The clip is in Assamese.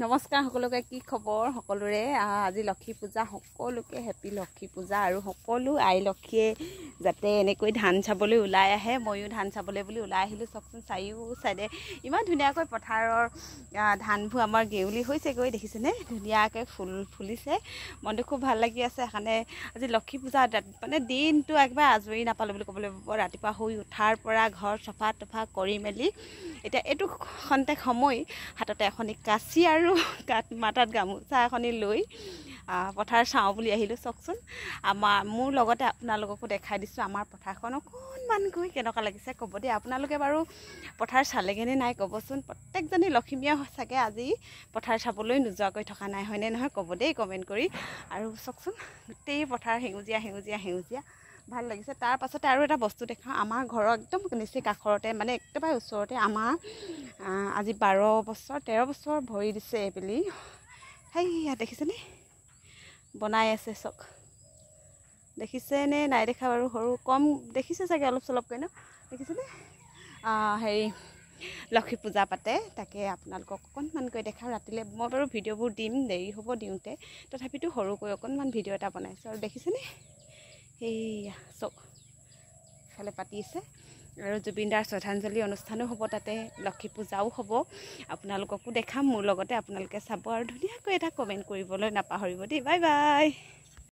নমস্কাৰ সকলোকে, কি খবৰ সকলোৰে। আজি লক্ষী পূজা, সকলোকে হেপী লক্ষী পূজা। আৰু সকলো আই লক্ষীয়ে যাতে এনেকৈ ধান চাবলৈ ওলাই আহে। ময়ো ধান চাবলৈ বুলি ওলাই আহিলোঁ। চাওকচোন চাৰিও চাইডে ইমান ধুনীয়াকৈ পথাৰৰ ধানবোৰ আমাৰ গেউলি হৈছেগৈ, দেখিছেনে? ধুনীয়াকৈ ফুলিছে, মনটো খুব ভাল লাগি আছে। সেইকাৰণে আজি লক্ষী পূজা মানে দিনটো একেবাৰে আজৰি নাপালোঁ বুলি ক'বলৈ। ৰাতিপুৱা শুই উঠাৰ পৰা ঘৰ চফা তফা কৰি মেলি এতিয়া এইটো খন্তেক সময় হাততে এখনি কাঁচি আৰু মাথাত গামোচা এখনি লৈ পথাৰ চাওঁ বুলি আহিলোঁ। চাওকচোন মোৰ লগতে আপোনালোককো দেখাই দিছোঁ আমাৰ পথাৰখন অকণমানকৈ কেনেকুৱা লাগিছে ক'ব দেই। আপোনালোকে বাৰু পথাৰ চালেগৈনে নাই ক'বচোন। প্ৰত্যেকজনী লখিমীয়ে চাগে আজি পথাৰ চাবলৈ নোযোৱাকৈ থকা নাই, হয়নে নহয় ক'ব দেই কমেণ্ট কৰি। আৰু চাওকচোন গোটেই পথাৰ সেউজীয়া সেউজীয়া সেউজীয়া ভাল লাগিছে। তাৰ পাছতে আৰু এটা বস্তু দেখাওঁ। আমাৰ ঘৰৰ একদম নিচেই কাষৰতে, মানে একেবাৰে ওচৰতে আমাৰ আজি 13 বছৰ ভৰি দিছে এইবেলি। সেইয়া দেখিছেনে বনাই আছে, চক দেখিছেনে নাই দেখা বাৰু? সৰু কম দেখিছে চাগে, অলপ চলপকৈ ন, দেখিছেনে? হেৰি লক্ষী পূজা পাতে, তাকে আপোনালোকক অকণমানকৈ দেখাওঁ। ৰাতিলৈ মই বাৰু ভিডিঅ'বোৰ দিম, দেৰি হ'ব দিওঁতে, তথাপিতো সৰুকৈ অকণমান ভিডিঅ' এটা বনাইছোঁ। আৰু দেখিছেনে সেইয়া চক ইফালে পাতিছে। আৰু জুবিন দাৰ শ্ৰদ্ধাঞ্জলি অনুষ্ঠানো হ'ব, তাতে লক্ষী পূজাও হ'ব। আপোনালোককো দেখাম, মোৰ লগতে আপোনালোকে চাব আৰু ধুনীয়াকৈ এটা কমেণ্ট কৰিবলৈ নাপাহৰিব দেই। Bye bye.